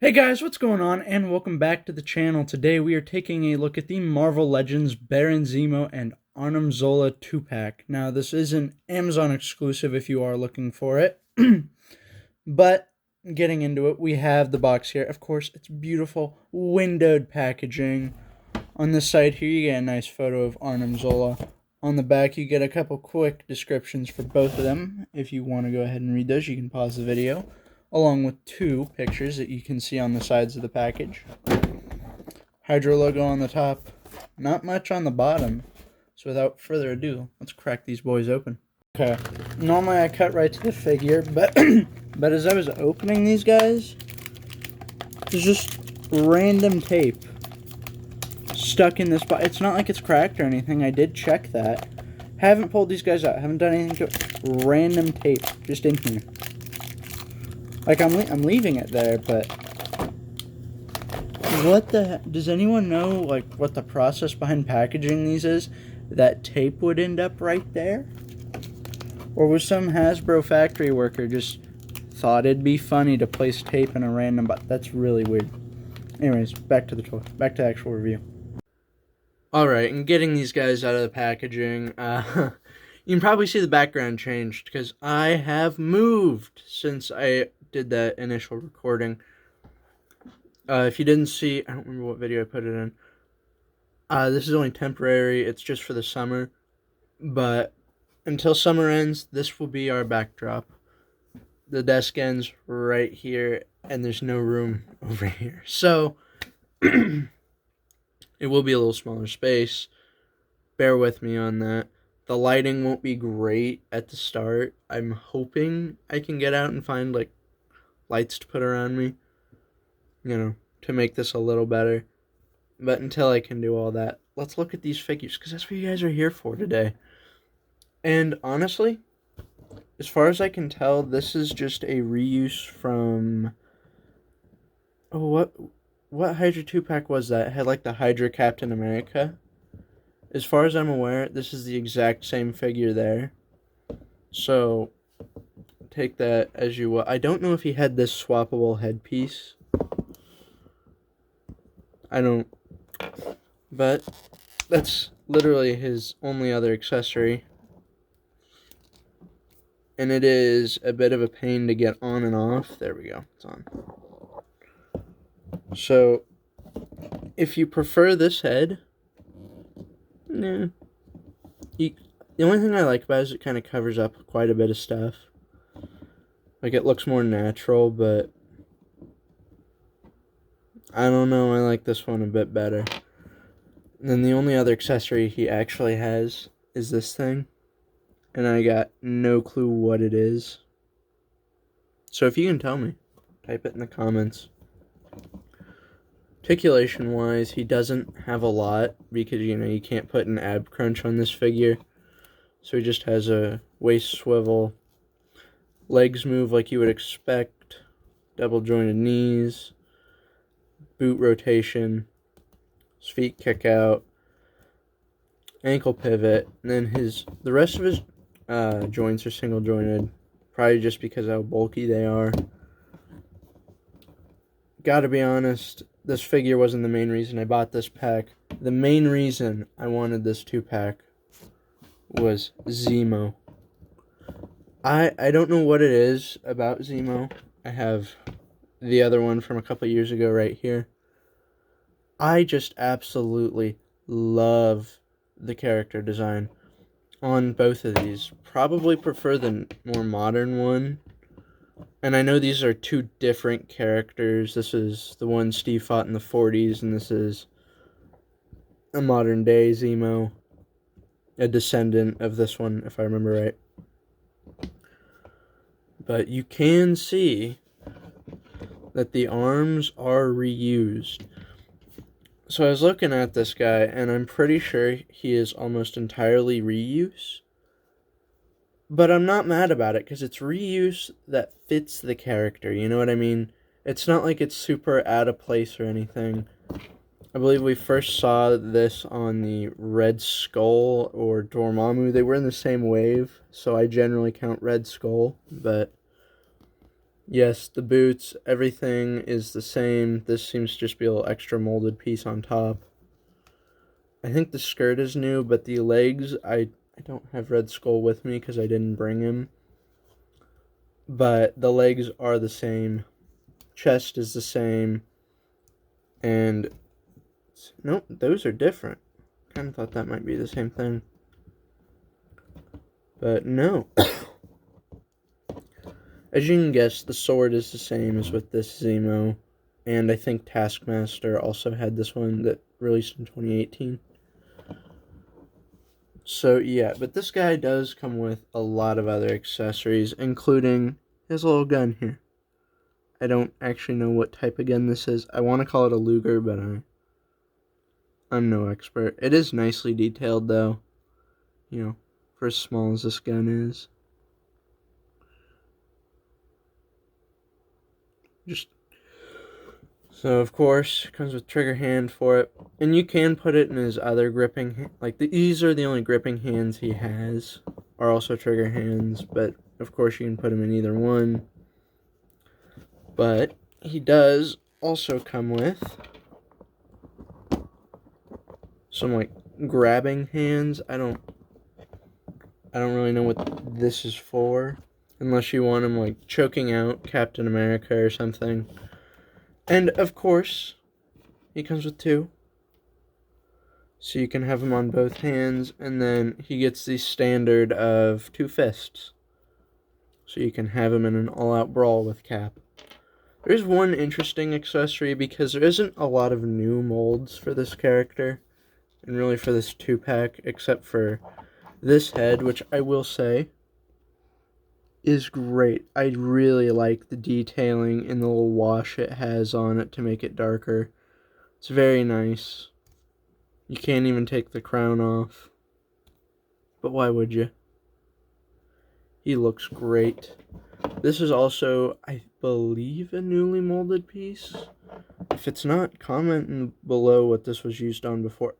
Hey guys, what's going on? And welcome back to the channel. Today we are taking a look at the Marvel Legends Baron Zemo and Arnim Zola 2-pack. Now this is an Amazon exclusive if you are looking for it. But getting into it, we have the box here. Of course, it's beautiful windowed packaging. On this side here you get a nice photo of Arnim Zola. On the back you get a couple quick descriptions for both of them. If you want to go ahead and read those, you can pause the video, along with two pictures that you can see on the sides of the package. Hydra logo on the top, not much on the bottom. So without further ado, let's crack these boys open. Okay, normally I cut right to the figure, but but as I was opening these guys, there's just random tape stuck in this box. It's not like it's cracked or anything. I did check that. Haven't pulled these guys out. Haven't done anything to it. Random tape just in here. Like, I'm leaving it there, but what the heck? Does anyone know, like, what the process behind packaging these is? That tape would end up right there? Or was some Hasbro factory worker just thought it'd be funny to place tape in a random box? That's really weird. Anyways, back to the toy. Back to the actual review. Alright, and getting these guys out of the packaging, you can probably see the background changed because I have moved since I did that initial recording. If you didn't see, I don't remember what video I put it in. This is only temporary. It's just for the summer. But until summer ends, this will be our backdrop. The desk ends right here, and there's no room over here. So, it will be a little smaller space. Bear with me on that. The lighting won't be great at the start. I'm hoping I can get out and find, like, lights to put around me, you know, to make this a little better. But until I can do all that, let's look at these figures, because that's what you guys are here for today. And honestly, as far as I can tell, this is just a reuse from... Oh, what Hydra 2-pack was that? It had, like, the Hydra Captain America. As far as I'm aware, this is the exact same figure there. So, take that as you will. I don't know if he had this swappable headpiece. I don't. But that's literally his only other accessory. And it is a bit of a pain to get on and off. There we go. It's on. So, if you prefer this head, nah. The only thing I like about it is it kind of covers up quite a bit of stuff. Like, it looks more natural, but I don't know, I like this one a bit better. And then the only other accessory he actually has is this thing. And I got no clue what it is. So if you can tell me, type it in the comments. Articulation-wise, he doesn't have a lot because, you know, you can't put an ab crunch on this figure. So he just has a waist swivel. Legs move like you would expect. Double jointed knees. Boot rotation. His feet kick out. Ankle pivot. And then the rest of his joints are single jointed. Probably just because of how bulky they are. Gotta be honest, this figure wasn't the main reason I bought this pack. The main reason I wanted this 2-pack was Zemo. I don't know what it is about Zemo. I have the other one from a couple years ago right here. I just absolutely love the character design on both of these. Probably prefer the more modern one. And I know these are two different characters. This is the one Steve fought in the 40s, and this is a modern day Zemo. A descendant of this one, if I remember right. But you can see that the arms are reused. So I was looking at this guy, and I'm pretty sure he is almost entirely reuse. But I'm not mad about it, because it's reuse that fits the character, you know what I mean? It's not like it's super out of place or anything. I believe we first saw this on the Red Skull or Dormammu. They were in the same wave, so I generally count Red Skull, but Yes, the boots, everything is the same. This seems to just be a little extra molded piece on top. I think the skirt is new, but the legs, I don't have Red Skull with me because I didn't bring him. But the legs are the same. Chest is the same. And, nope, those are different. Kind of thought that might be the same thing. But no. As you can guess, the sword is the same as with this Zemo. And I think Taskmaster also had this one that released in 2018. So yeah, but this guy does come with a lot of other accessories, including his little gun here. I don't actually know what type of gun this is. I want to call it a Luger, but I'm no expert. It is nicely detailed though, you know, for as small as this gun is. So of course, comes with trigger hand for it, and you can put it in his other gripping, these are the only gripping hands he has, are also trigger hands, but of course you can put him in either one. But he does also come with some like grabbing hands. I don't really know what this is for, unless you want him like choking out Captain America or something. And of course, he comes with two. So you can have him on both hands, and then he gets the standard of 2 fists. So you can have him in an all-out brawl with Cap. There's one interesting accessory, because there isn't a lot of new molds for this character, and really for this 2-pack, except for this head, which I will say is great. I really like the detailing and the little wash it has on it to make it darker. It's very nice. You can't even take the crown off. But why would you? He looks great. This is also, I believe, a newly molded piece. If it's not, comment below what this was used on before.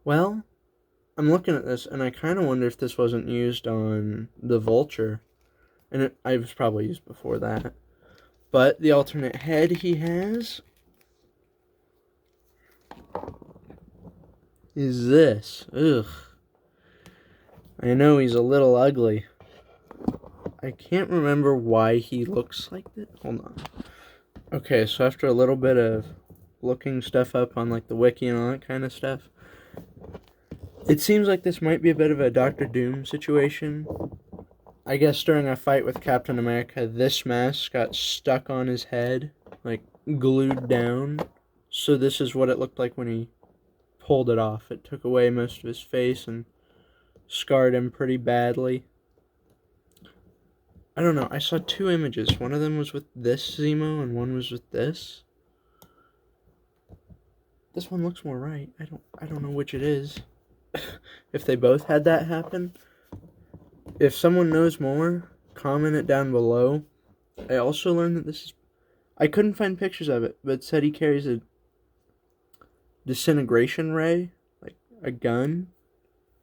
Well, I'm looking at this, and I kind of wonder if this wasn't used on the Vulture. And I was probably used before that. But the alternate head he has is this. Ugh. I know he's a little ugly. I can't remember why he looks like this. Hold on. Okay, so after a little bit of looking stuff up on like the wiki and all that kind of stuff, it seems like this might be a bit of a Doctor Doom situation. I guess during a fight with Captain America, this mask got stuck on his head, like glued down. So this is what it looked like when he pulled it off. It took away most of his face and scarred him pretty badly. I don't know, I saw 2 images. One of them was with this Zemo and one was with this. This one looks more right. I don't know which it is. If they both had that happen. If someone knows more, comment it down below. I also learned that this is... I couldn't find pictures of it, but it said he carries a disintegration ray, like a gun.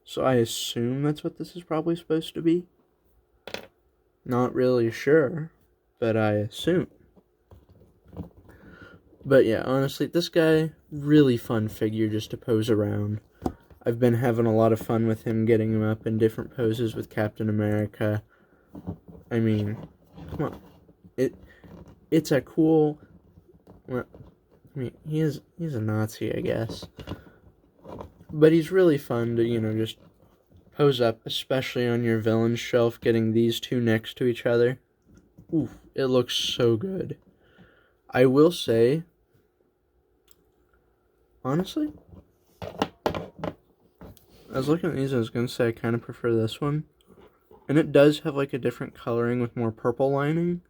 So I assume that's what this is probably supposed to be. Not really sure, but I assume. But yeah, honestly, this guy, really fun figure just to pose around. I've been having a lot of fun with him, getting him up in different poses with Captain America. I mean, come on. It's a cool... Well, I mean, he's a Nazi, I guess. But he's really fun to, you know, just pose up, especially on your villain shelf, getting these two next to each other. Oof, it looks so good. I will say, honestly, I was looking at these and I was going to say I kind of prefer this one. And it does have like a different coloring with more purple lining.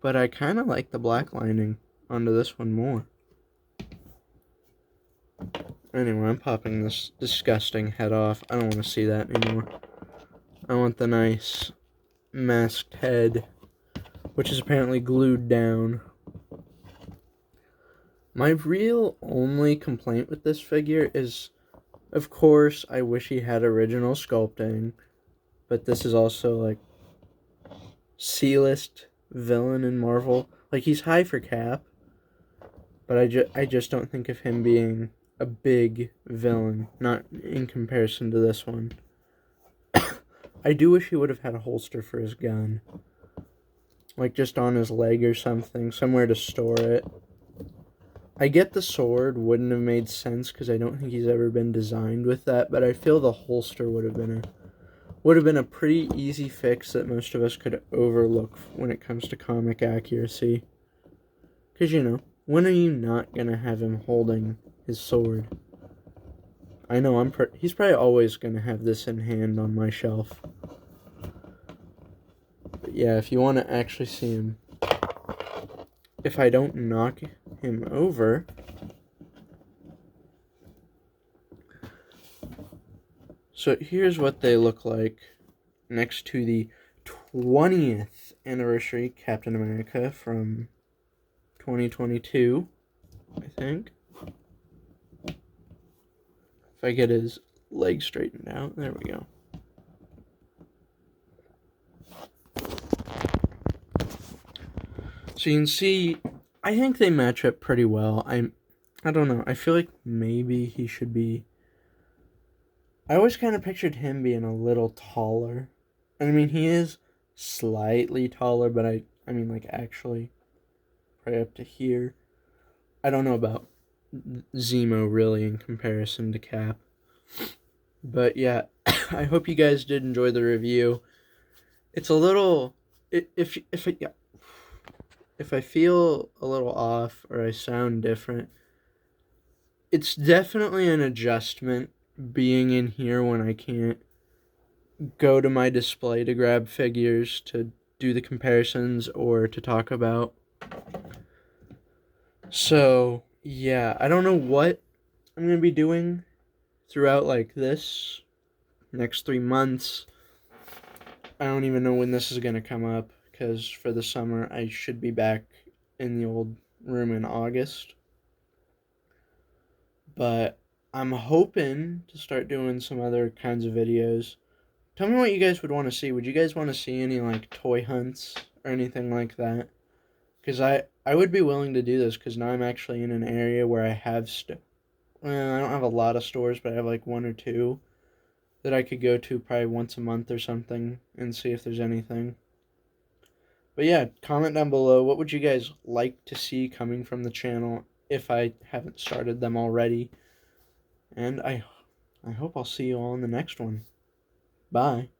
But I kind of like the black lining onto this one more. Anyway, I'm popping this disgusting head off. I don't want to see that anymore. I want the nice masked head, which is apparently glued down. My real only complaint with this figure is, of course, I wish he had original sculpting, but this is also like C-list villain in Marvel. Like, he's high for Cap, but I just don't think of him being a big villain, not in comparison to this one. I do wish he would have had a holster for his gun. Like, just on his leg or something, somewhere to store it. I get the sword wouldn't have made sense because I don't think he's ever been designed with that, but I feel the holster would have been a pretty easy fix that most of us could overlook when it comes to comic accuracy. Because, you know, when are you not going to have him holding his sword? I know he's probably always going to have this in hand on my shelf. But yeah, if you want to actually see him, if I don't knock him over, so here's what they look like next to the 20th anniversary Captain America from 2022, I think. If I get his leg straightened out, there we go. So you can see, I think they match up pretty well. I don't know. I feel like maybe he should be. I always kind of pictured him being a little taller. I mean, he is slightly taller, but I mean, like, actually, probably up to here. I don't know about Zemo, really, in comparison to Cap. But, yeah, I hope you guys did enjoy the review. It's a little... If I feel a little off or I sound different, it's definitely an adjustment being in here when I can't go to my display to grab figures to do the comparisons or to talk about. So, yeah, I don't know what I'm going to be doing throughout, like, this next 3 months. I don't even know when this is going to come up, because for the summer I should be back in the old room in August. But I'm hoping to start doing some other kinds of videos. Tell me what you guys would want to see. Would you guys want to see any, like, toy hunts or anything like that? Because I would be willing to do this, because now I'm actually in an area where I have I don't have a lot of stores, but I have, like, 1 or 2 that I could go to probably once a month or something and see if there's anything. But yeah, comment down below, what would you guys like to see coming from the channel if I haven't started them already? And I hope I'll see you all in the next one. Bye.